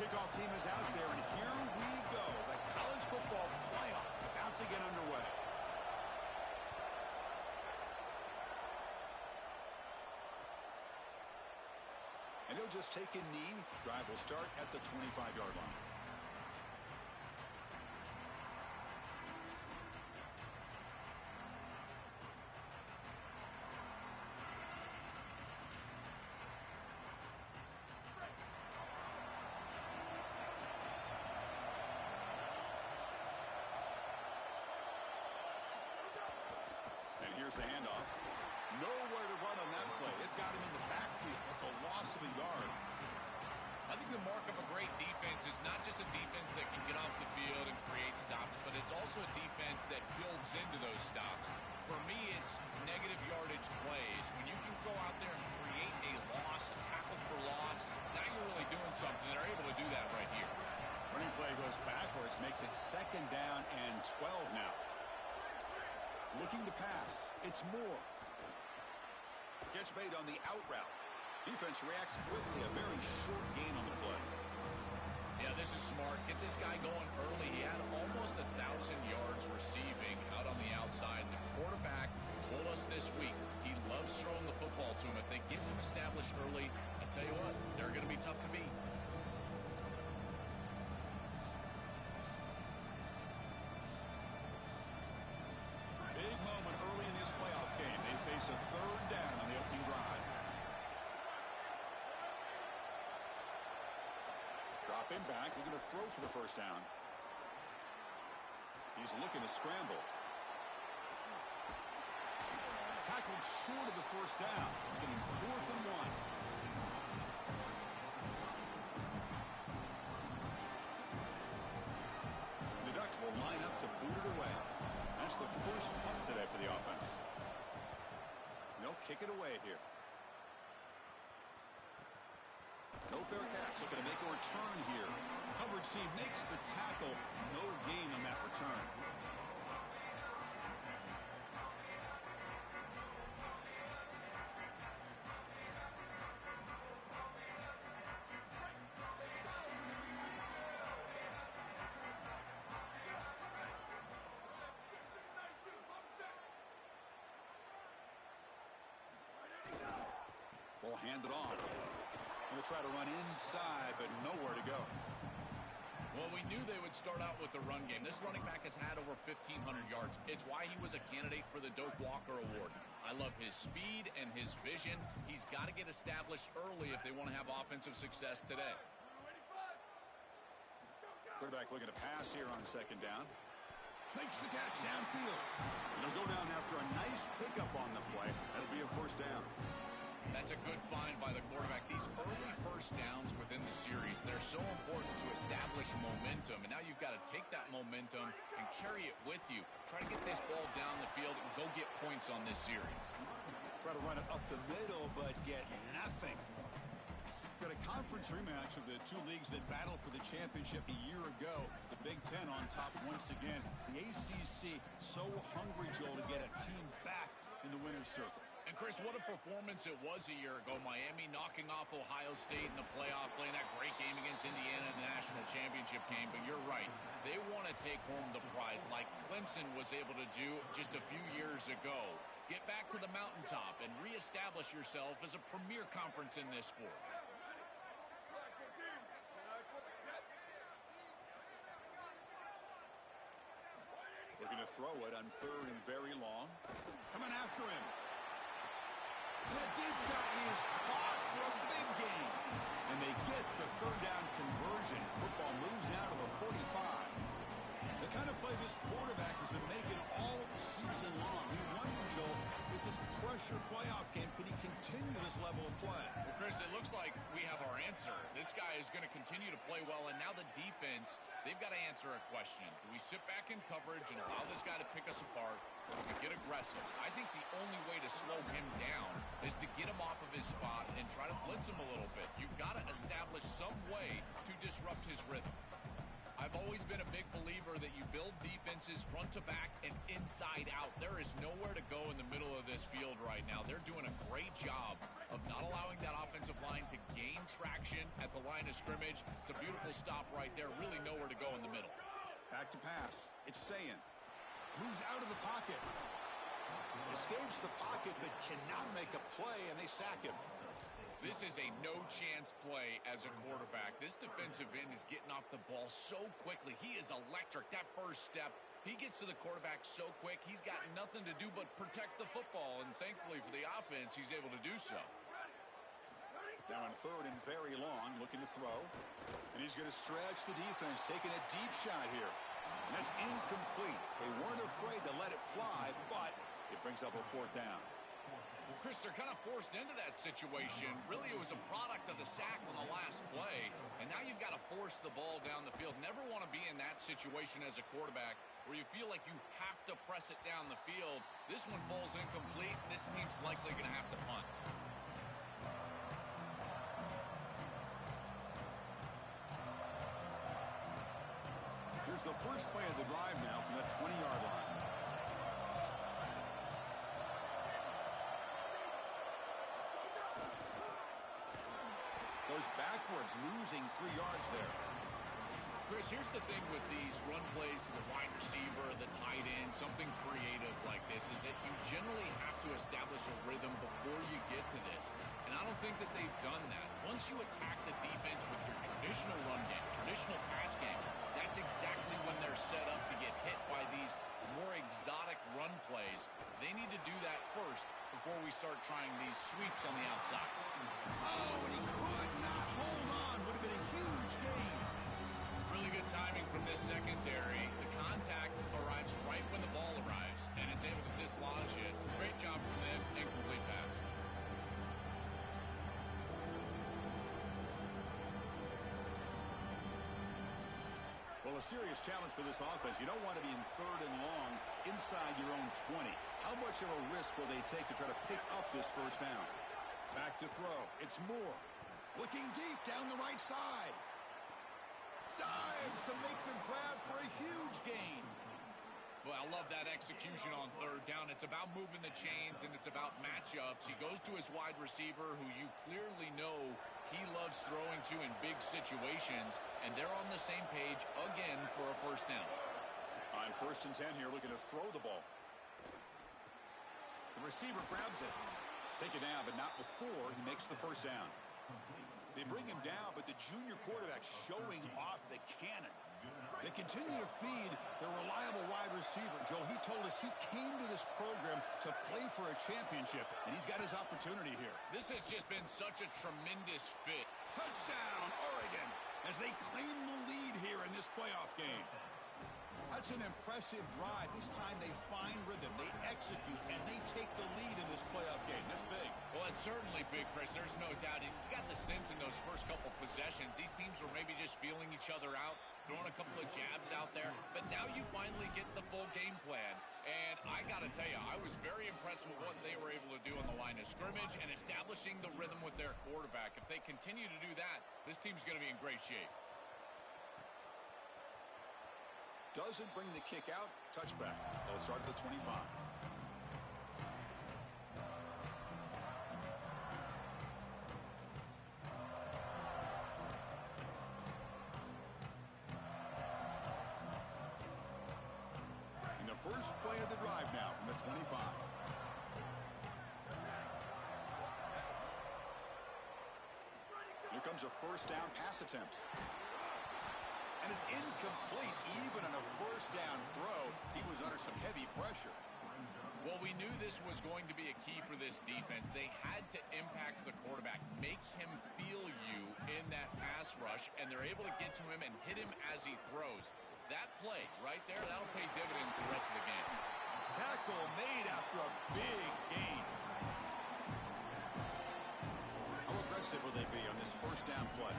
kickoff team is out there, and here we go. The college football playoff about to get underway. And he'll just take a knee. Drive will start at the 25-yard line. And here's the handoff. Nowhere to run on that play. It got him in the backfield. That's a loss of a yard. I think the mark of a great defense is not just a defense that can get off the field and create stops, but it's also a defense that builds into those stops. For me, it's negative yardage plays. When you can go out there and create a loss, a tackle for loss, now you're really doing something. They're able to do that right here. Running play goes backwards, makes it 2nd down and 12 now. Looking to pass. It's Moore. Catch made on the out route. Defense reacts quickly. A very short gain on the play. Yeah, this is smart. Get this guy going early. He had almost 1,000 yards receiving out on the outside. The quarterback told us this week he loves throwing the football to him. If they get him established early, I tell you what, they're going to be tough to beat. Big moment early in this playoff game. They face a 3rd down on the opening drive. Drop him back. Looking to throw for the 1st down. He's looking to scramble. Tackled short of the 1st down. He's getting 4th and 1. The Ducks will line up to boot it away. That's the first punt today for the offense. They'll kick it away here. No fair catch. Looking to make a return here. Coverage team makes the tackle. No gain on that return. Ball handed off. Going to try to run inside, but nowhere to go. Well, we knew they would start out with the run game. This running back has had over 1,500 yards. It's why he was a candidate for the Doak Walker Award. I love his speed and his vision. He's got to get established early if they want to have offensive success today. Quarterback looking to pass here on 2nd down. Makes the catch downfield. And he'll go down after a nice pickup on the play. That'll be a 1st down. That's a good find by the quarterback. These early 1st downs within the series, they're so important to establish momentum. And now you've got to take that momentum and carry it with you. Try to get this ball down the field and go get points on this series. Try to run it up the middle, but get nothing. Got a conference rematch of the 2 leagues that battled for the championship a year ago. The Big Ten on top once again. The ACC so hungry, Joel, to get a team back in the winner's circle. And, Chris, what a performance it was a year ago. Miami knocking off Ohio State in the playoff, playing that great game against Indiana in the national championship game. But you're right. They want to take home the prize like Clemson was able to do just a few years ago. Get back to the mountaintop and reestablish yourself as a premier conference in this sport. Looking to throw it on 3rd and very long. Coming after him. The deep shot is caught for a big gain. And they get the 3rd down conversion. Football moves now to the 45. The kind of play this quarterback has been making all season long. We wonder, Joel, with this pressure playoff game, can he continue this level of play? Well, Chris, it looks like we have our answer. This guy is going to continue to play well, and now the defense, they've got to answer a question. Do we sit back in coverage and allow this guy to pick us apart, or do we get aggressive? I think the only way to slow him down is to get him off of his spot and try to blitz him a little bit. You've got to establish some way to disrupt his rhythm. I've always been a big believer that you build defenses front to back and inside out. There is nowhere to go in the middle of this field right now. They're doing a great job of not allowing that offensive line to gain traction at the line of scrimmage. It's a beautiful stop right there. Really nowhere to go in the middle. Back to pass. It's Sayin. Moves out of the pocket. Escapes the pocket but cannot make a play, and they sack him. This is a no-chance play as a quarterback. This defensive end is getting off the ball so quickly. He is electric. That first step, he gets to the quarterback so quick, he's got nothing to do but protect the football, and thankfully for the offense, he's able to do so. Now on 3rd and very long, looking to throw. And he's going to stretch the defense, taking a deep shot here. And that's incomplete. They weren't afraid to let it fly, but it brings up a 4th down. Chris, they're kind of forced into that situation. Really, it was a product of the sack on the last play, and now you've got to force the ball down the field. Never want to be in that situation as a quarterback where you feel like you have to press it down the field. This one falls incomplete, and this team's likely going to have to punt. Here's the first play of the drive now from the 20-yard line. Goes backwards, losing 3 yards there. Chris, here's the thing with these run plays to the wide receiver, the tight end, something creative like this, is that you generally have to establish a rhythm before you get to this. And I don't think that they've done that. Once you attack the defense with your traditional run game, traditional pass game, that's exactly when they're set up to get hit by these more exotic run plays. They need to do that first before we start trying these sweeps on the outside. Oh, and he could not hold on. Would have been a huge gain. Really good timing from this secondary. The contact arrives right when the ball arrives, and it's able to dislodge it. Great job from them. Incomplete pass. Well, a serious challenge for this offense. You don't want to be in 3rd and long inside your own 20. How much of a risk will they take to try to pick up this first down? Back to throw. It's Moore. Looking deep down the right side. Dives to make the grab for a huge gain. Well, I love that execution on 3rd down. It's about moving the chains, and it's about matchups. He goes to his wide receiver, who you clearly know he loves throwing to in big situations, and they're on the same page again for a first down. On 1st and 10 here, looking to throw the ball. The receiver grabs it. Take it down, but not before he makes the first down. They bring him down, but the junior quarterback showing off the cannon. They continue to feed their reliable wide receiver. Joe, he told us he came to this program to play for a championship, and he's got his opportunity here. This has just been such a tremendous fit. Touchdown, Oregon, as they claim the lead here in this playoff game. That's an impressive drive. This time they find rhythm, they execute, and they take the lead in this playoff game. That's big. Well, it's certainly big, Chris. There's no doubt. You got the sense in those first couple possessions, these teams were maybe just feeling each other out, throwing a couple of jabs out there. But now you finally get the full game plan. And I got to tell you, I was very impressed with what they were able to do on the line of scrimmage and establishing the rhythm with their quarterback. If they continue to do that, this team's going to be in great shape. Doesn't bring the kick out. Touchback. They'll start at the 25. In the first play of the drive now from the 25. Here comes a first down pass attempt. And it's incomplete. Even on a first down throw, he was under some heavy pressure. Well, we knew this was going to be a key for this defense. They had to impact the quarterback, make him feel you in that pass rush, and they're able to get to him and hit him as he throws. That play right there, that'll pay dividends the rest of the game. Tackle made after a big gain. How aggressive will they be on this first down play?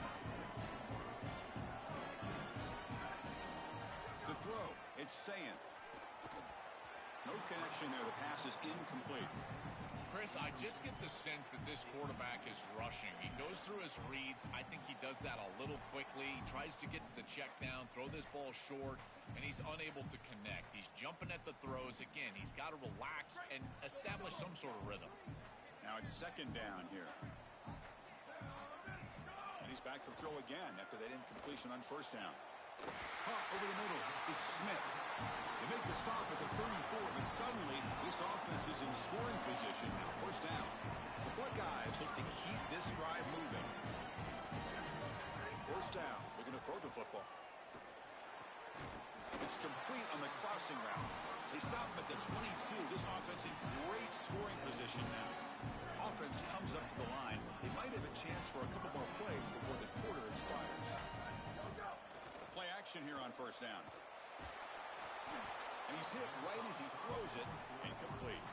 To throw, it's Sayin. No connection there. The pass is incomplete. Chris, I just get the sense that this quarterback is rushing. He goes through his reads. I think he does that a little quickly. He tries to get to the check down, throw this ball short, and he's unable to connect. He's jumping at the throws. Again, he's got to relax and establish some sort of rhythm. Now it's second down here. And he's back to throw again after that incompletion on first down. Caught over the middle. It's Smith. They make the stop at the 34, but suddenly this offense is in scoring position now. First down. The Buckeyes look to keep this drive moving. First down. They're going to throw the football. It's complete on the crossing route. They stop him at the 22. This offense in great scoring position now. Offense comes up to the line. They might have a chance for a couple more plays before the quarter expires. Play action here on first down. And he's hit right as he throws it. Incomplete.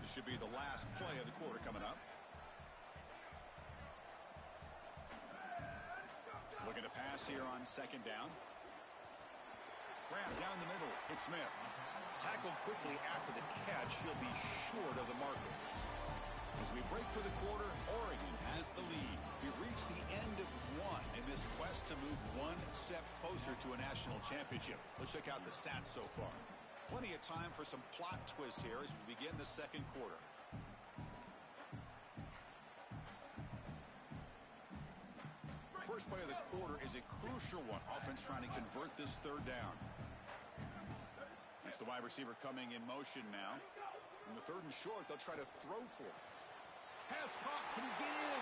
This should be the last play of the quarter coming up. Looking to pass here on second down. Grab down the middle. It's Smith. Tackled quickly after the catch. He'll be short of the marker. As we break for the quarter, Oregon has the lead. We've reached the end of one in this quest to move one step closer to a national championship. Let's check out the stats so far. Plenty of time for some plot twists here as we begin the second quarter. First play of the quarter is a crucial one. Offense trying to convert this third down. It's the wide receiver coming in motion now. In the third and short, they'll try to throw for it. Pass caught. Can he get in?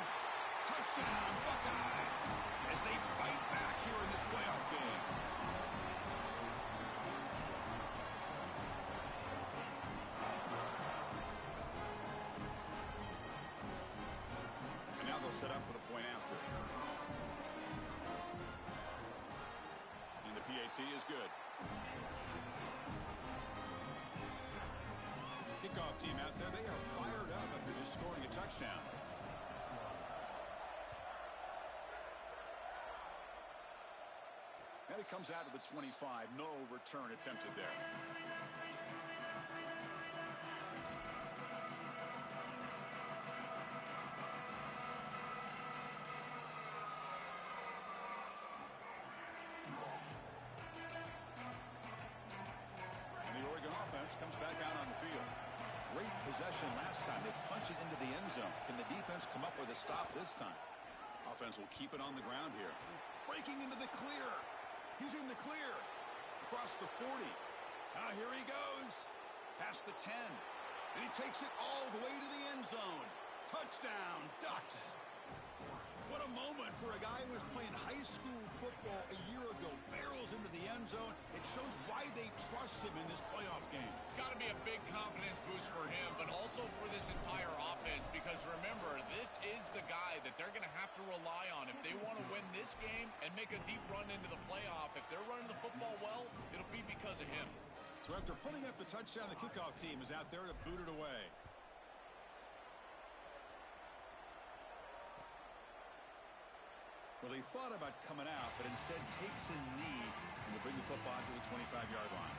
Touchdown, Buckeyes, as they fight back here in this playoff game. And now they'll set up for the point after. And the PAT is good. Kickoff team out there, they are fired up after just scoring a touchdown. And it comes out of the 25. No return attempted there. And the Oregon offense comes back out on the field. Great possession last time. They punch it into the end zone. Can the defense come up with a stop this time? Offense will keep it on the ground here. Breaking into the clear. He's in the clear. Across the 40. Now here he goes. Past the 10. And he takes it all the way to the end zone. Touchdown, Ducks. What a moment for a guy who was playing high school football a year ago. Barrels into the end zone. It shows why they trust him in this playoff game. It's got to be a big confidence boost for him, but also for this entire offense, because remember, this is the guy that they're going to have to rely on if they want to win this game and make a deep run into the playoff. If they're running the football well, it'll be because of him. So after putting up the touchdown, the kickoff team is out there to boot it away. Well, they thought about coming out, but instead takes a knee and will bring the football to the 25-yard line.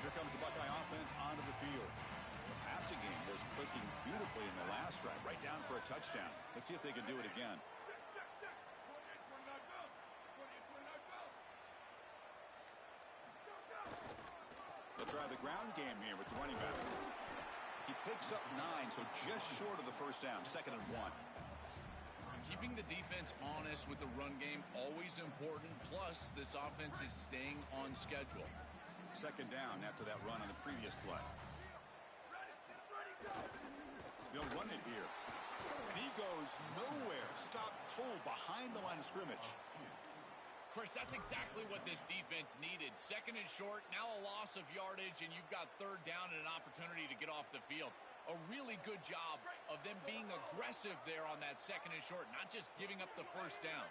Here comes the Buckeye offense onto the field. The passing game was clicking beautifully in the last drive, right down for a touchdown. Let's see if they can do it again. They'll try the ground game here with the running back. He picks up 9, so just short of the first down, 2nd and 1. Keeping the defense honest with the run game, always important. Plus, this offense is staying on schedule. 2nd down after that run on the previous play. They'll run it here. And he goes nowhere. Stop cold behind the line of scrimmage. Chris, that's exactly what this defense needed. 2nd and short, now a loss of yardage, and you've got 3rd down and an opportunity to get off the field. A really good job of them being aggressive there on that 2nd and short, not just giving up the first down.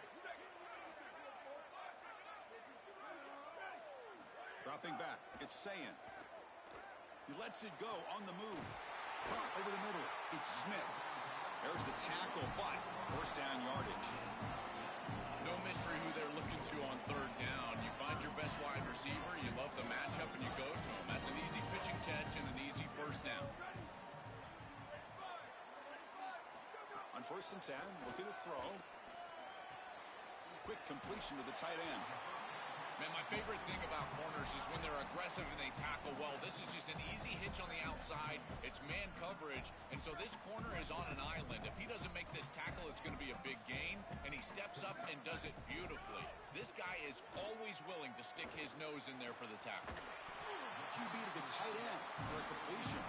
Dropping back, it's Sayin. He lets it go on the move. Caught over the middle, it's Smith. There's the tackle, but first down yardage. No mystery who they're looking to on 3rd down. You find your best First and 10, looking to throw. Quick completion to the tight end. Man, my favorite thing about corners is when they're aggressive and they tackle well. This is just an easy hitch on the outside. It's man coverage, and so this corner is on an island. If he doesn't make this tackle, it's going to be a big gain, and he steps up and does it beautifully. This guy is always willing to stick his nose in there for the tackle. QB to the tight end for a completion.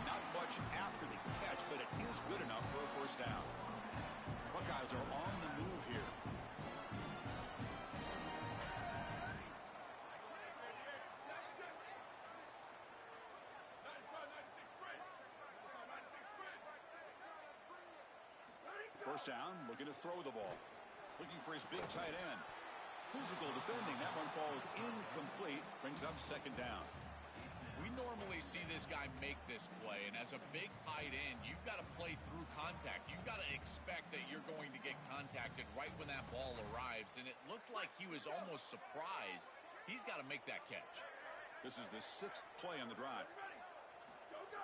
Not much after the catch, but it is good enough for a first down. Buckeyes are on the move here. First down, looking to throw the ball. Looking for his big tight end. Physical defending. That one falls incomplete. Brings up second down. We normally see this guy make this play, and as a big tight end, you've got to play through contact. You've got to expect that you're going to get contacted right when that ball arrives, and it looked like he was almost surprised. He's got to make that catch. This is the 6th play on the drive.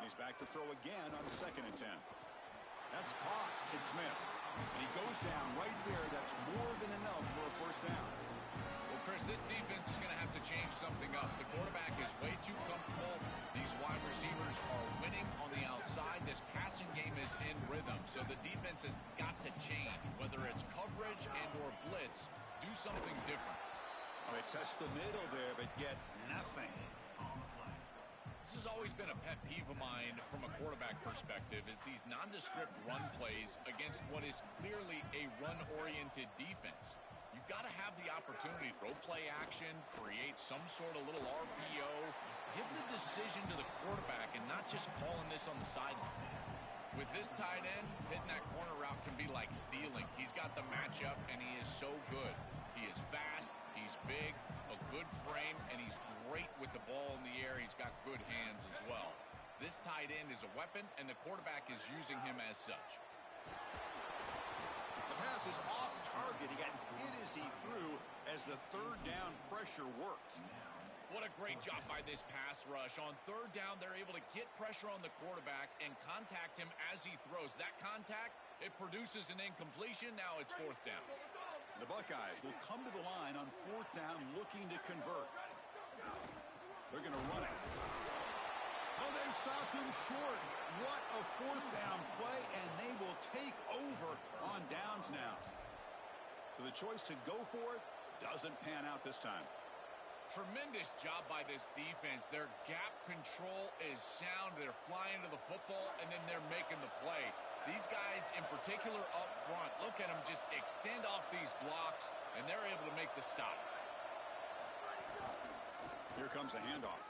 He's back to throw again on 2nd and 10. That's caught. It's Smith. And he goes down right there. That's more than enough for a first down. Well, Chris, this defense is going to have to change something up. The quarterback is way too comfortable. These wide receivers are winning on the outside. This passing game is in rhythm. So the defense has got to change. Whether it's coverage and or blitz, do something different. Oh, they test the middle there, but get nothing. This has always been a pet peeve of mine from a quarterback perspective is these nondescript run plays against what is clearly a run-oriented defense. You've got to have the opportunity to throw play action, create some sort of little RPO, give the decision to the quarterback and not just calling this on the sideline. With this tight end, hitting that corner route can be like stealing. He's got the matchup, and he is so good. He is fast, he's big, a good frame, and he's great with the ball in the air. He's got good hands as well. This tight end is a weapon, and the quarterback is using him as such. The pass is off target. He got hit as he threw as the third down pressure worked. What a great job by this pass rush. On third down, they're able to get pressure on the quarterback and contact him as he throws. That contact, it produces an incompletion. Now it's fourth down. The Buckeyes will come to the line on fourth down looking to convert. They're going to run it. Oh, they've stopped him short. What a fourth down play, and they will take over on downs now. So the choice to go for it doesn't pan out this time. Tremendous job by this defense. Their gap control is sound. They're flying to the football, and then they're making the play. These guys in particular up front, look at them just extend off these blocks, and they're able to make the stop. Here comes a handoff.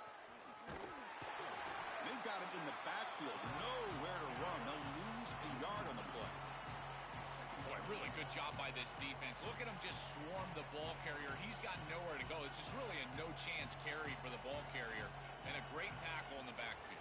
They've got him in the backfield. Nowhere to run. They'll lose a yard on the play. Boy, really good job by this defense. Look at him just swarm the ball carrier. He's got nowhere to go. It's just really a no-chance carry for the ball carrier, and a great tackle in the backfield.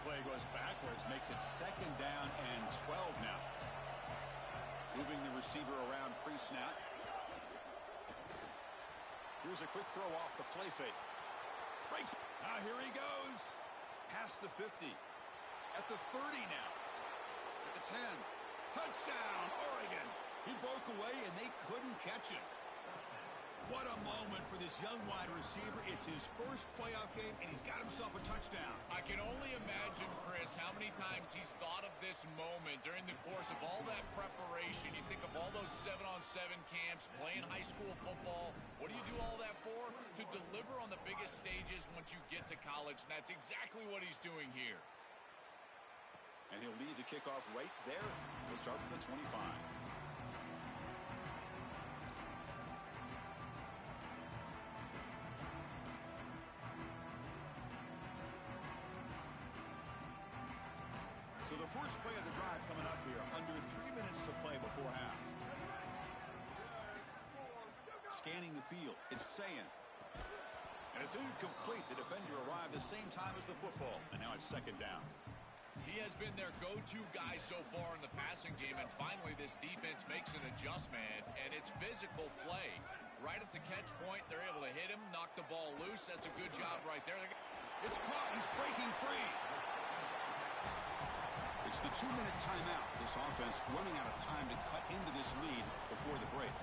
Play goes backwards, makes it second down and 12 now. Moving the receiver around pre-snap. Here's a quick throw off the play fake. Breaks. Now here he goes. Past the 50. At the 30 now. At the 10. Touchdown, Oregon. He broke away and they couldn't catch him. What a moment for this young wide receiver. It's his first playoff game, and he's got himself a touchdown. I can only imagine, Chris, how many times he's thought of this moment during the course of all that preparation. You think of all those 7-on-7 camps, playing high school football. What do you do all that for? To deliver on the biggest stages once you get to college, and that's exactly what he's doing here. And he'll lead the kickoff right there. He'll start from the 25. So the first play of the drive coming up here. Under 3 minutes to play before half. Scanning the field. It's saying. And it's incomplete. The defender arrived the same time as the football, and now it's second down. He has been their go-to guy so far in the passing game, and finally this defense makes an adjustment, and it's physical play. Right at the catch point, they're able to hit him, knock the ball loose. That's a good job right there. It's caught. He's breaking free. It's the 2-minute timeout. This offense running out of time to cut into this lead before the break.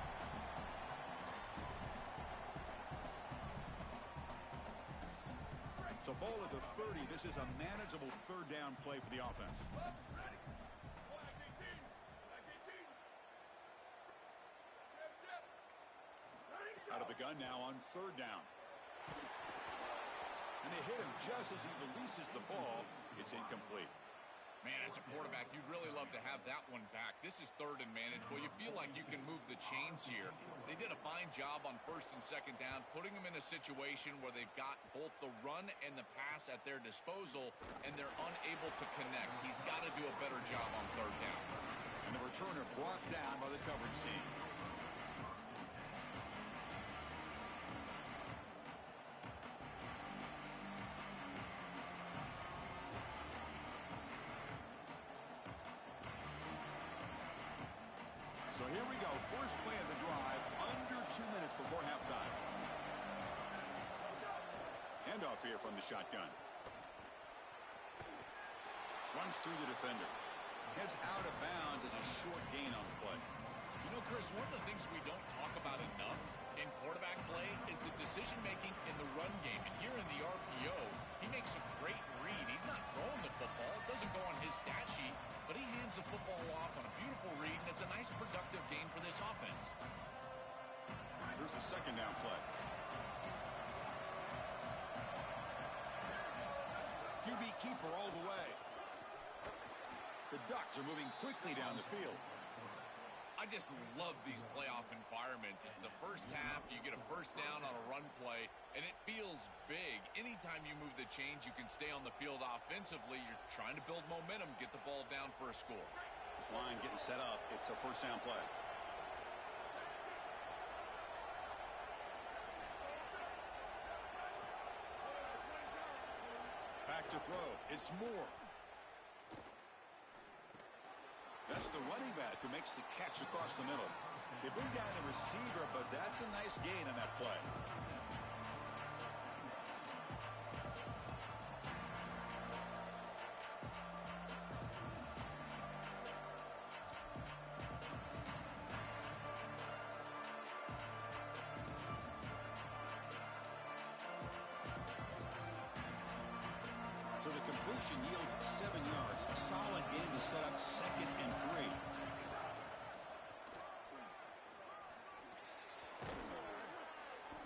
So ball at the 30. This is a manageable third down play for the offense. Out of the gun now on third down. And they hit him just as he releases the ball. It's incomplete. Man, as a quarterback, you'd really love to have that one back. This is third and manageable. You feel like you can move the chains here. They did a fine job on first and second down, putting them in a situation where they've got both the run and the pass at their disposal, and they're unable to connect. He's got to do a better job on third down. And the returner brought down by the coverage team. So here we go. First play of the drive, under 2 minutes before halftime. Handoff here from the shotgun. Runs through the defender. Heads out of bounds as a short gain on the play. You know, Chris, one of the things we don't talk about enough in quarterback play is the decision-making in the run game. And here in the RPO, he makes a great read. He's not throwing the football. It doesn't go on his stat sheet, but he hands the football off on a beautiful read, and it's a nice productive game for this offense. Here's the second down play. QB keeper all the way. The Ducks are moving quickly down the field. I just love these playoff environments. It's the first half. You get a first down on a run play, and it feels big. Anytime you move the chains, you can stay on the field offensively. You're trying to build momentum, get the ball down for a score. This line getting set up. It's a first down play. Back to throw. It's Moore. That's the running back who makes the catch across the middle. They bring down the receiver, but that's a nice gain on that play. So the completion yields 7 yards. A solid game to set up 2nd and 3.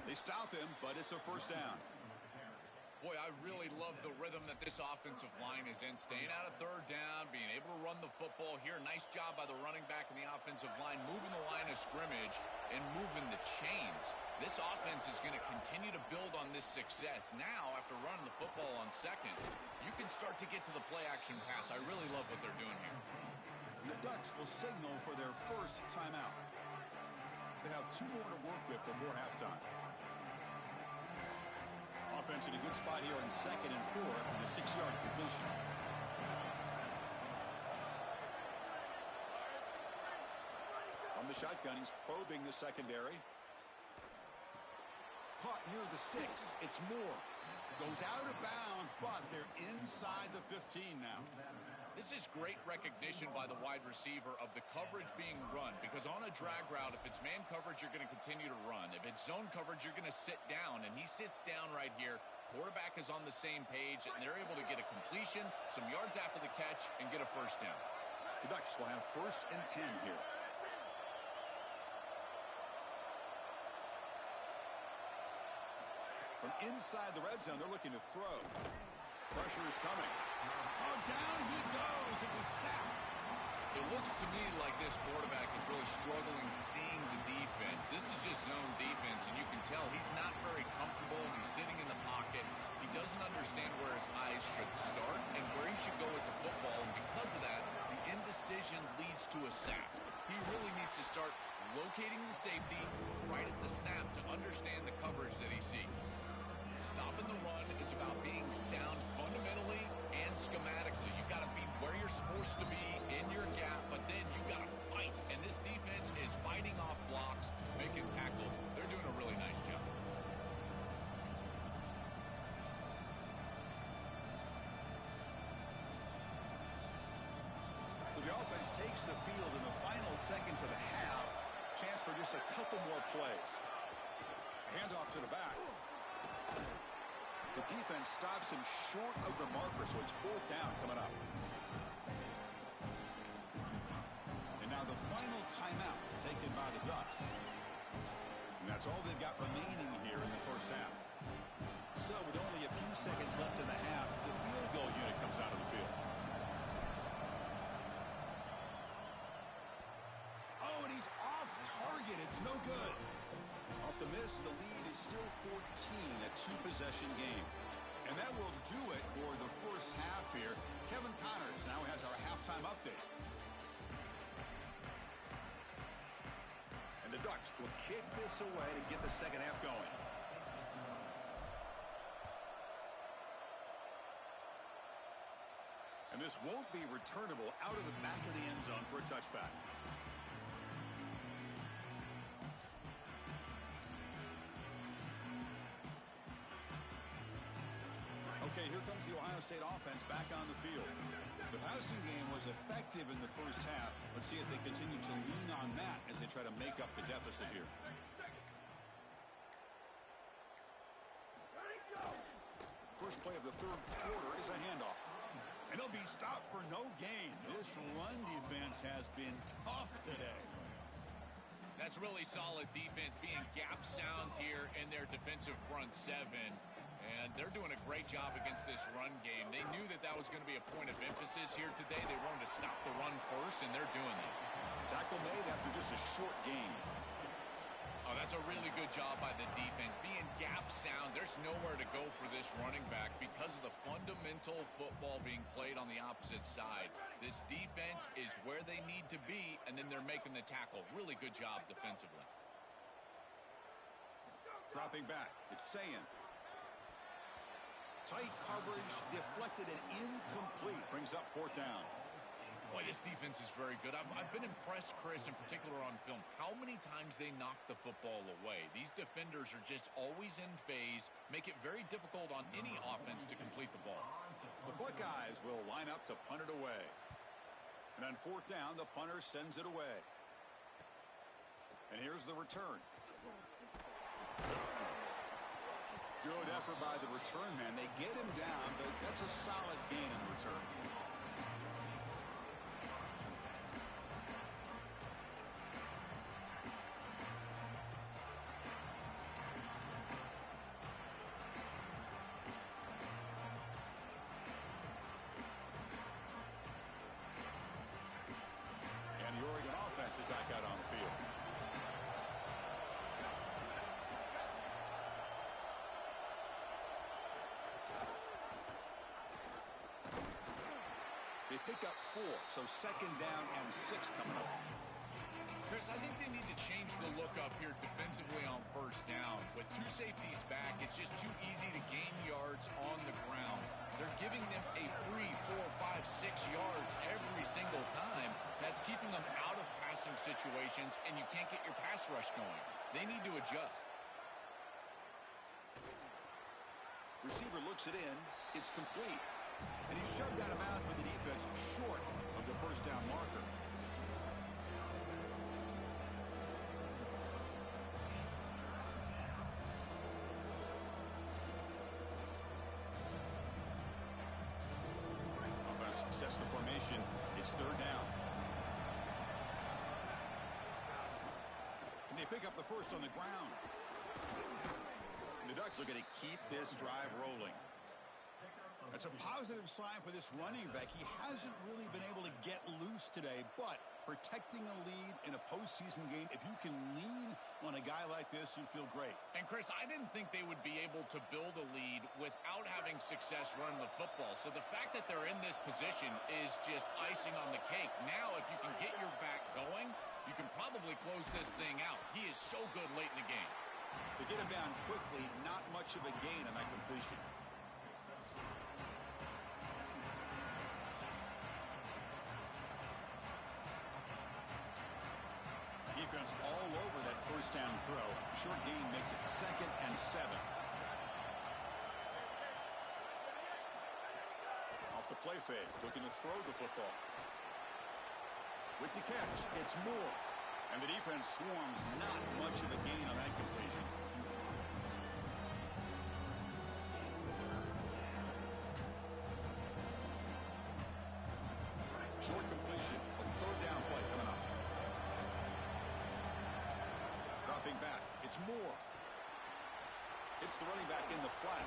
They stop him, but it's a first down. Boy, I really love the rhythm that this offensive line is in. Staying out of third down, being able to run the football here. Nice job by the running back and the offensive line, moving the line of scrimmage and moving the chains. This offense is going to continue to build on this success. Now, after running the football on second, you can start to get to the play-action pass. I really love what they're doing here. And the Ducks will signal for their first timeout. They have 2 more to work with before halftime. Offense in a good spot here on 2nd and 4, the 6-yard completion. From the shotgun, he's probing the secondary. Caught near the sticks. It's Moore. Goes out of bounds, but they're inside the 15 now. This is great recognition by the wide receiver of the coverage being run, because on a drag route, if it's man coverage, you're going to continue to run. If it's zone coverage, you're going to sit down, and he sits down right here. Quarterback is on the same page, and they're able to get a completion, some yards after the catch, and get a first down. The Ducks will have 1st and 10 here. From inside the red zone, they're looking to throw. Pressure is coming. Oh, down he goes. It's a sack. It looks to me like this quarterback is really struggling seeing the defense. This is just zone defense, and you can tell he's not very comfortable. He's sitting in the pocket. He doesn't understand where his eyes should start and where he should go with the football, and because of that, the indecision leads to a sack. He really needs to start locating the safety right at the snap to understand the coverage that he sees. Stopping the run is about being sound fundamentally and schematically. You've got to be where you're supposed to be in your gap, but then you've got to fight. And this defense is fighting off blocks, making tackles. They're doing a really nice job. So the offense takes the field in the final seconds of the half. Chance for just a couple more plays. Handoff to the back. The defense stops him short of the marker, so it's 4th down coming up. And now the final timeout taken by the Ducks. And that's all they've got remaining here in the first half. So with only a few seconds left in the half, the field goal unit comes out of the field. Oh, and he's off target. It's no good. Off the miss, the lead is still 14, a 2-possession game. And that will do it for the first half here. Kevin Connors now has our halftime update. And the Ducks will kick this away to get the second half going. And this won't be returnable out of the back of the end zone for a touchback. Okay, here comes the Ohio State offense back on the field. The passing game was effective in the first half. Let's see if they continue to lean on that as they try to make up the deficit here. First play of the third quarter is a handoff. And he'll be stopped for no gain. This run defense has been tough today. That's really solid defense, being gap sound here in their defensive front seven. And they're doing a great job against this run game. They knew that that was going to be a point of emphasis here today. They wanted to stop the run first, and they're doing that. Tackle made after just a short gain. Oh, that's a really good job by the defense. Being gap sound, there's nowhere to go for this running back because of the fundamental football being played on the opposite side. This defense is where they need to be, and then they're making the tackle. Really good job defensively. Dropping back, it's Sayin. Tight coverage, deflected and incomplete. Brings up 4th down. Boy, this defense is very good. I've been impressed, Chris, in particular on film, how many times they knock the football away. These defenders are just always in phase, make it very difficult on any offense to complete the ball. The Buckeyes will line up to punt it away. And on 4th down, the punter sends it away. And here's the return. Good effort by the return man. They get him down, but that's a solid gain in the return. And the Oregon offense is back out on the field. They pick up 4, so 2nd down and 6 coming up. Chris, I think they need to change the look up here defensively on 1st down. With 2 safeties back, it's just too easy to gain yards on the ground. They're giving them a free 4, 5, 6 yards every single time. That's keeping them out of passing situations, and you can't get your pass rush going. They need to adjust. Receiver looks it in. It's complete. And he's shoved out of bounds by the defense short of the 1st down marker. Offense sets the formation. It's 3rd down. And they pick up the first on the ground. And the Ducks are going to keep this drive rolling. That's a positive sign for this running back. He hasn't really been able to get loose today, but protecting a lead in a postseason game, if you can lean on a guy like this, you feel great. And, Chris, I didn't think they would be able to build a lead without having success running the football. So the fact that they're in this position is just icing on the cake. Now, if you can get your back going, you can probably close this thing out. He is so good late in the game. To get him down quickly, not much of a gain on that completion. Defense all over that first down throw. Short gain makes it 2nd and 7. Off the play fake, looking to throw the football. With the catch, it's Moore. And the defense swarms, not much of a gain on that completion. Short completion, a 3rd down play coming up. Dropping back, it's Moore. It's the running back in the flat.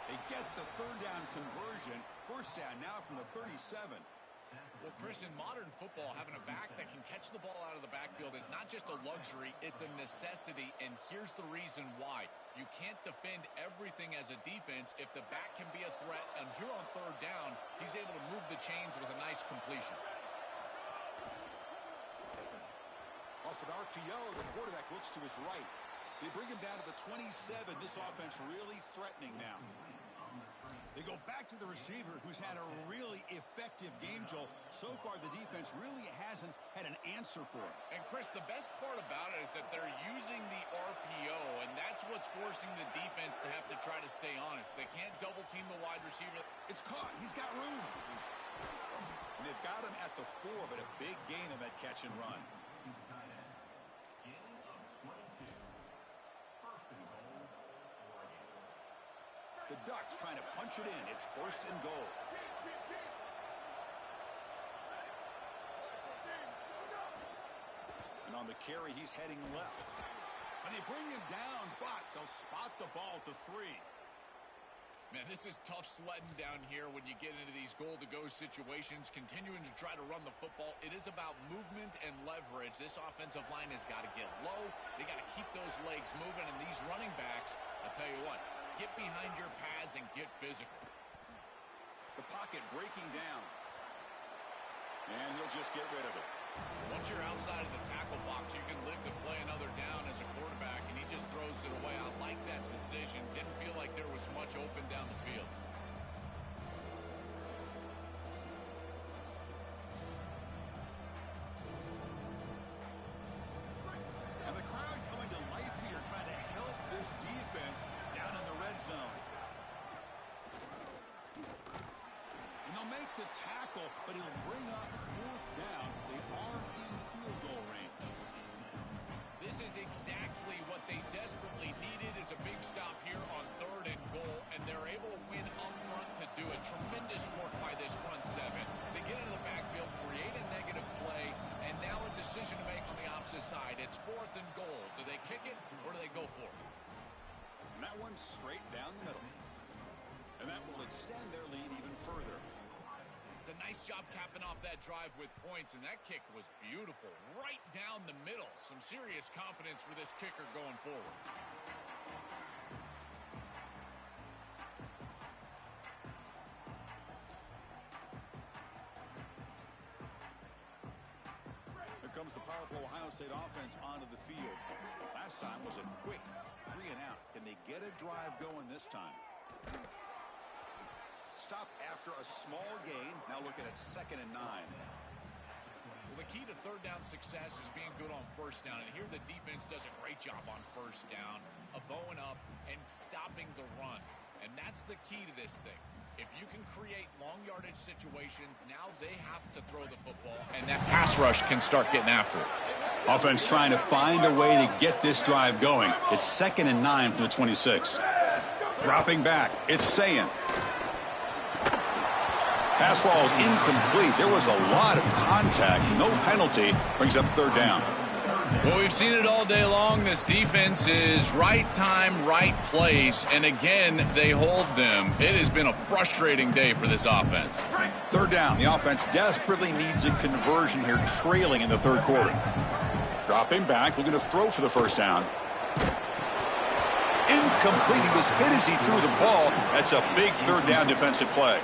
They get the 3rd down conversion. 1st down now from the 37. Well, Chris, in modern football, having a back that can catch the ball out of the backfield is not just a luxury, it's a necessity, and here's the reason why. You can't defend everything as a defense if the back can be a threat, and here on 3rd down, he's able to move the chains with a nice completion. Off an RPO, the quarterback looks to his right. They bring him down to the 27. This offense really threatening now. They go back to the receiver, who's had a really effective game, Joel. So far, the defense really hasn't had an answer for him. And, Chris, the best part about it is that they're using the RPO, and that's what's forcing the defense to have to try to stay honest. They can't double-team the wide receiver. It's caught. He's got room. And they've got him at the 4, but a big gain on that catch and run. The Ducks trying to punch it in. It's 1st and goal. And on the carry, he's heading left. And they bring him down, but they'll spot the ball to 3. Man, this is tough sledding down here when you get into these goal-to-go situations, continuing to try to run the football. It is about movement and leverage. This offensive line has got to get low. They got to keep those legs moving, and these running backs, I'll tell you what, get behind your pads and get physical. The pocket breaking down. And he'll just get rid of it. Once you're outside of the tackle box, you can live to play another down as a quarterback, and he just throws it away. I like that decision. Didn't feel like there was much open down the field. And the crowd coming to life here, trying to help this defense down in the red zone. And they'll make the tackle, but he'll bring up 4th down. They are in field goal range. This is exactly what they desperately needed, is a big stop here on 3rd and goal, and they're able to win up front to do it. Tremendous work by this front 7. They get into the backfield, create a negative play, and now a decision to make on the opposite side. It's 4th and goal. Do they kick it, or do they go for it? And that one's straight down the middle. And that will extend their lead even further. It's a nice job capping off that drive with points, and that kick was beautiful. Right down the middle. Some serious confidence for this kicker going forward. Here comes the powerful Ohio State offense onto the field. Last time was a quick 3 and out. Can they get a drive going this time? Stop after a small gain. Now looking at 2nd and 9. Well, the key to 3rd down success is being good on 1st down. And here the defense does a great job on 1st down of bowing up and stopping the run. And that's the key to this thing. If you can create long yardage situations, now they have to throw the football, and that pass rush can start getting after it. Offense trying to find a way to get this drive going. It's 2nd and 9 from the 26. Dropping back. It's Sayin. Pass ball is incomplete. There was a lot of contact. No penalty. Brings up 3rd down. Well, we've seen it all day long. This defense is right time, right place. And again, they hold them. It has been a frustrating day for this offense. 3rd down. The offense desperately needs a conversion here, trailing in the 3rd quarter. Dropping back, looking to throw for the 1st down. Incomplete. He was hit as he threw the ball. That's a big 3rd down defensive play.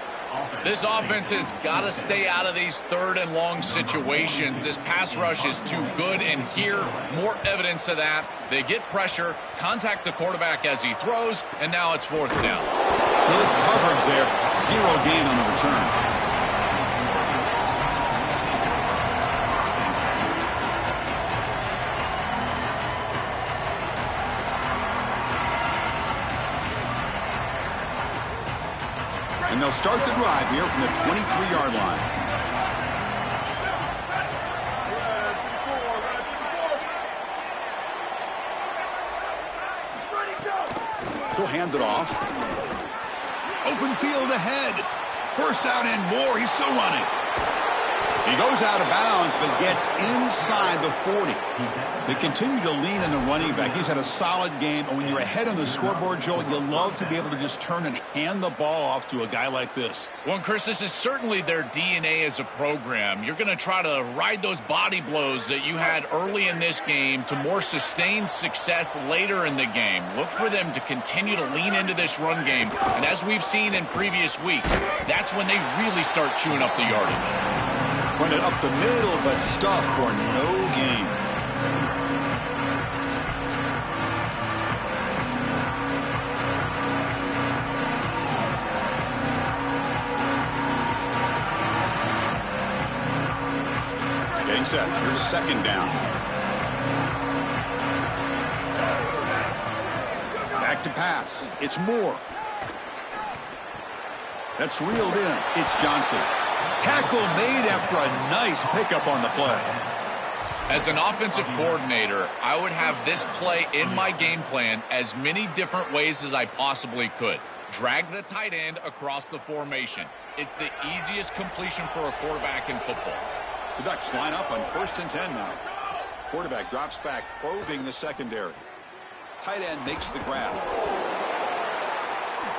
This offense has got to stay out of these third and long situations. This pass rush is too good, and here, more evidence of that. They get pressure, contact the quarterback as he throws, and now it's fourth down. Good coverage there. Zero gain on the return. And they'll start the drive here from the 23-yard line. He'll hand it off. Open field ahead. First out and more. He's still running. He goes out of bounds, but gets inside the 40. They continue to lean in the running back. He's had a solid game. And when you're ahead on the scoreboard, Joel, you love to be able to just turn and hand the ball off to a guy like this. Well, Chris, this is certainly their DNA as a program. You're going to try to ride those body blows that you had early in this game to more sustained success later in the game. Look for them to continue to lean into this run game. And as we've seen in previous weeks, that's when they really start chewing up the yardage. Run it up the middle, but stuff for no gain. Getting set. Here's second down. Back to pass. It's Moore. That's reeled in. It's Johnson. Tackle made after a nice pickup on the play. As an offensive coordinator, I would have this play in my game plan as many different ways as I possibly could. Drag the tight end across the formation. It's the easiest completion for a quarterback in football. The Ducks line up on 1st and 10 now. Quarterback drops back, probing the secondary. Tight end makes the grab.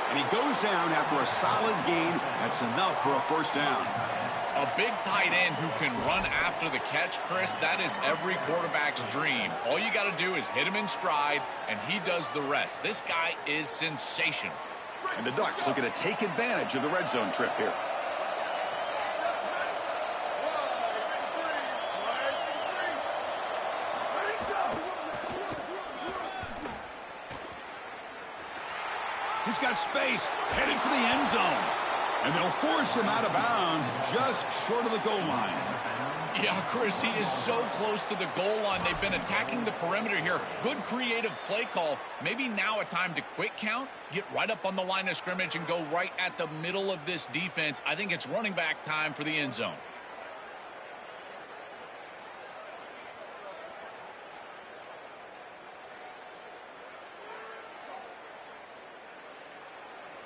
And he goes down after a solid gain. That's enough for a first down. A big tight end who can run after the catch, Chris, that is every quarterback's dream. All you got to do is hit him in stride, and he does the rest. This guy is sensational. And the Ducks looking to take advantage of the red zone trip here. He's got space, heading for the end zone. And they'll force him out of bounds just short of the goal line. Yeah, Chris, he is so close to the goal line. They've been attacking the perimeter here. Good creative play call. Maybe now a time to quick count, get right up on the line of scrimmage and go right at the middle of this defense. I think it's running back time for the end zone.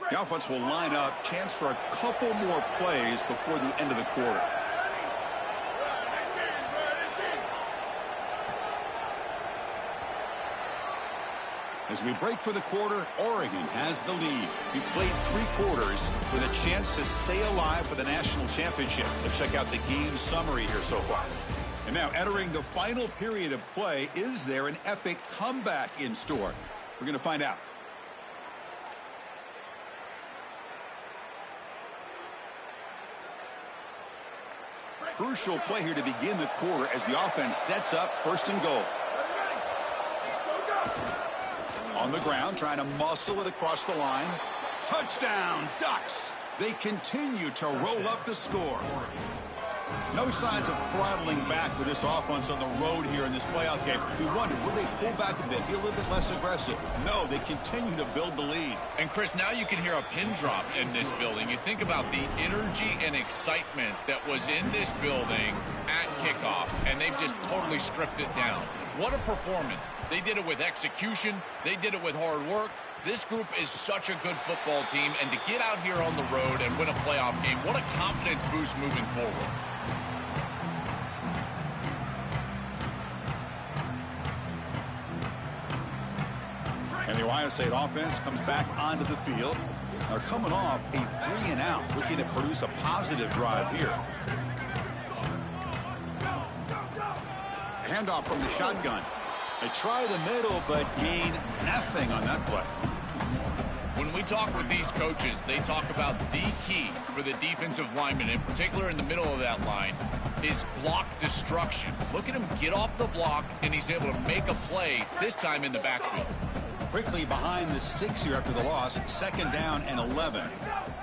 The offense will line up. Chance for a couple more plays before the end of the quarter. As we break for the quarter, Oregon has the lead. We've played 3 quarters with a chance to stay alive for the national championship. Let's check out the game summary here so far. And now entering the final period of play, is there an epic comeback in store? We're going to find out. Crucial play here to begin the quarter as the offense sets up 1st and goal. On the ground, trying to muscle it across the line. Touchdown, Ducks. They continue to roll up the score. No signs of throttling back for this offense on the road here in this playoff game. We wondered, will they pull back a bit, be a little bit less aggressive? No, they continue to build the lead. And, Chris, now you can hear a pin drop in this building. You think about the energy and excitement that was in this building at kickoff, and they've just totally stripped it down. What a performance. They did it with execution. They did it with hard work. This group is such a good football team, and to get out here on the road and win a playoff game, what a confidence boost moving forward. And the Ohio State offense comes back onto the field. They're coming off a 3-and-out, looking to produce a positive drive here. Handoff from the shotgun. They try the middle, but gain nothing on that play. When we talk with these coaches, they talk about the key for the defensive lineman, in particular in the middle of that line, is block destruction. Look at him get off the block, and he's able to make a play, this time in the backfield. Quickly behind the sticks here after the loss. 2nd down and 11.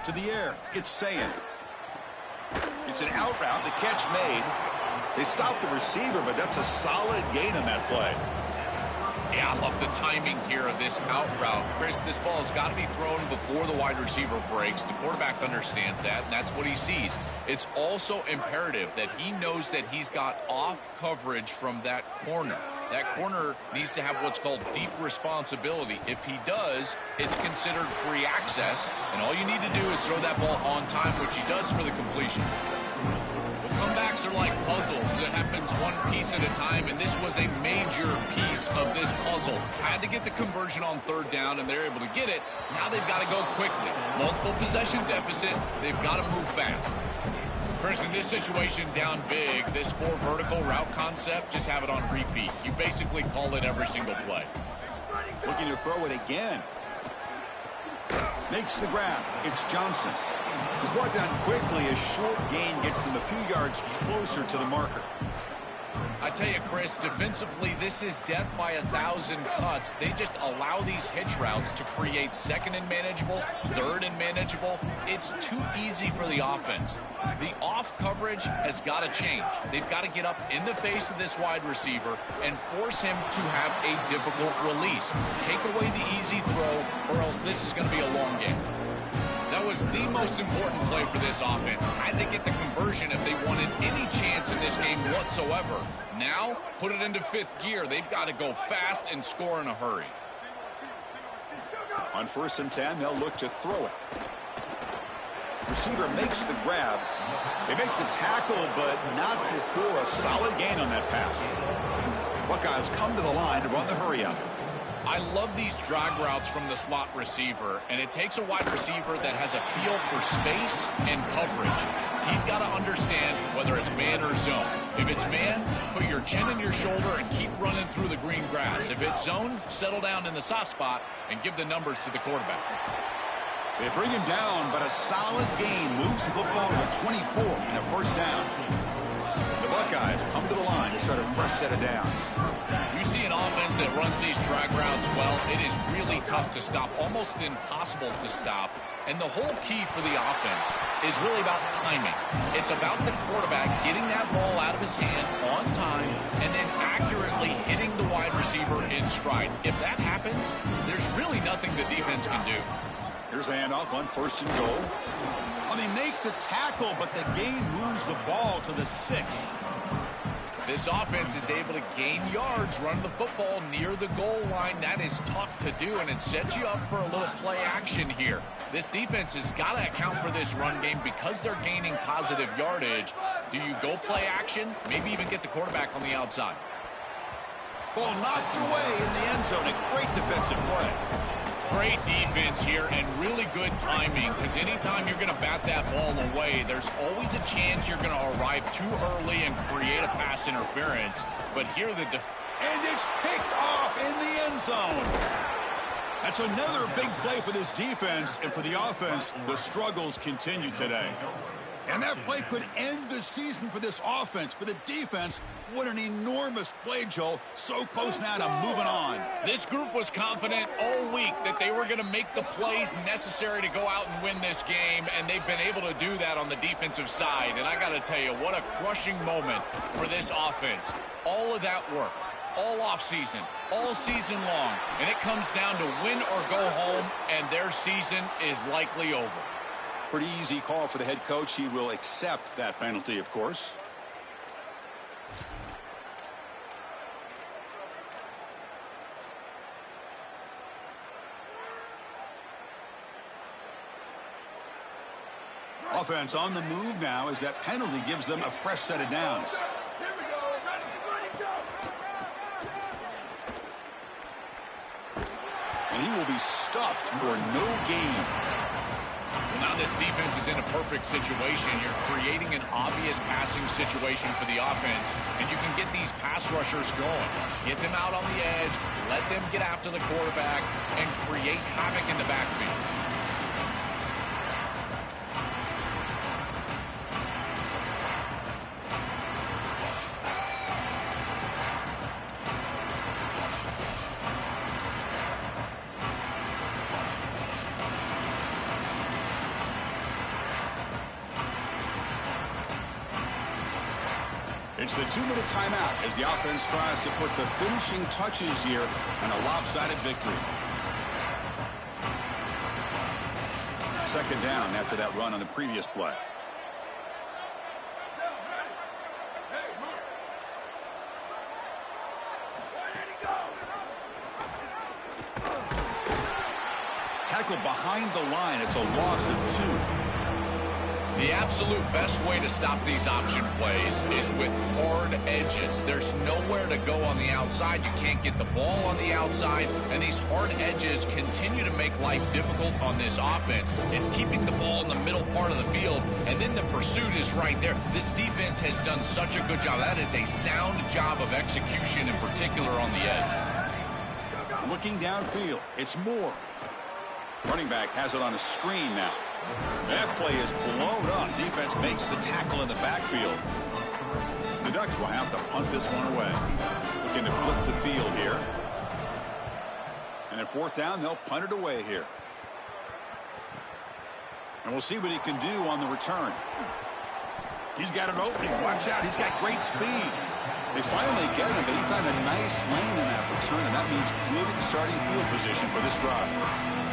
To the air, it's Sayin. It's an out route. The catch made. They stopped the receiver, but that's a solid gain on that play. Yeah, I love the timing here of this out route. Chris, this ball has got to be thrown before the wide receiver breaks. The quarterback understands that, and that's what he sees. It's also imperative that he knows that he's got off coverage from that corner. That corner needs to have what's called deep responsibility. If he does, it's considered free access, and all you need to do is throw that ball on time, which he does for the completion. Comebacks are like puzzles. It happens one piece at a time, and this was a major piece of this puzzle. Had to get the conversion on 3rd down, and they're able to get it. Now they've got to go quickly. Multiple possession deficit. They've got to move fast. Chris, in this situation down big, this 4 vertical route concept, just have it on repeat. You basically call it every single play. Looking to throw it again. Makes the grab. It's Johnson. He's brought down quickly. A short gain gets them a few yards closer to the marker. I tell you, Chris, defensively, this is death by 1,000 cuts. They just allow these hitch routes to create 2nd and manageable, 3rd and manageable. It's too easy for the offense. The off coverage has got to change. They've got to get up in the face of this wide receiver and force him to have a difficult release. Take away the easy throw, or else this is going to be a long game. That was the most important play for this offense. Had to get the conversion if they wanted any chance in this game whatsoever. Now, put it into 5th gear. They've got to go fast and score in a hurry. On 1st and 10, they'll look to throw it. Receiver makes the grab. They make the tackle, but not before a solid gain on that pass. Buckeyes come to the line to run the hurry up. I love these drag routes from the slot receiver, and it takes a wide receiver that has a feel for space and coverage. He's got to understand whether it's man or zone. If it's man, put your chin in your shoulder and keep running through the green grass. If it's zone, settle down in the soft spot and give the numbers to the quarterback. They bring him down, but a solid gain moves the football to the 24 and a 1st down. The Buckeyes come to the line to start a fresh set of downs. You see an offense that runs these drag routes well, it is really tough to stop, almost impossible to stop. And the whole key for the offense is really about timing. It's about the quarterback getting that ball out of his hand on time and then accurately hitting the wide receiver in stride. If that happens, there's really nothing the defense can do. Here's the handoff on 1st and goal. Well, they make the tackle, but the gain moves the ball to the 6. This offense is able to gain yards, run the football near the goal line. That is tough to do, and it sets you up for a little play action here. This defense has got to account for this run game because they're gaining positive yardage. Do you go play action? Maybe even get the quarterback on the outside. Ball knocked away in the end zone. A great defensive play. Great defense here and really good timing, because anytime you're going to bat that ball away, there's always a chance you're going to arrive too early and create a pass interference. But here and it's picked off in the end zone. That's another big play for this defense, and for the offense, the struggles continue today. And that play could end the season for this offense. For the defense, what an enormous play, Joel. So close now to moving on. This group was confident all week that they were going to make the plays necessary to go out and win this game, and they've been able to do that on the defensive side. And I got to tell you, what a crushing moment for this offense. All of that work, all offseason, all season long, and it comes down to win or go home, and their season is likely over. Pretty easy call for the head coach. He will accept that penalty, of course. Offense on the move now as that penalty gives them a fresh set of downs. And he will be stuffed for no gain. Now this defense is in a perfect situation. You're creating an obvious passing situation for the offense, and you can get these pass rushers going. Get them out on the edge, let them get after the quarterback, and create havoc in the backfield. It's the 2-minute timeout as the offense tries to put the finishing touches here on a lopsided victory. Second down after that run on the previous play. Tackle behind the line. It's a loss of 2. The absolute best way to stop these option plays is with hard edges. There's nowhere to go on the outside. You can't get the ball on the outside, and these hard edges continue to make life difficult on this offense. It's keeping the ball in the middle part of the field, and then the pursuit is right there. This defense has done such a good job. That is a sound job of execution, in particular on the edge. Looking downfield, it's Moore. Running back has it on a screen now. That play is blown up. Defense makes the tackle in the backfield. The Ducks will have to punt this one away. Looking to flip the field here. And at fourth down, they'll punt it away here. And we'll see what he can do on the return. He's got an opening. Watch out. He's got great speed. They finally get him, but he found a nice lane in that return, and that means good starting field position for this drive.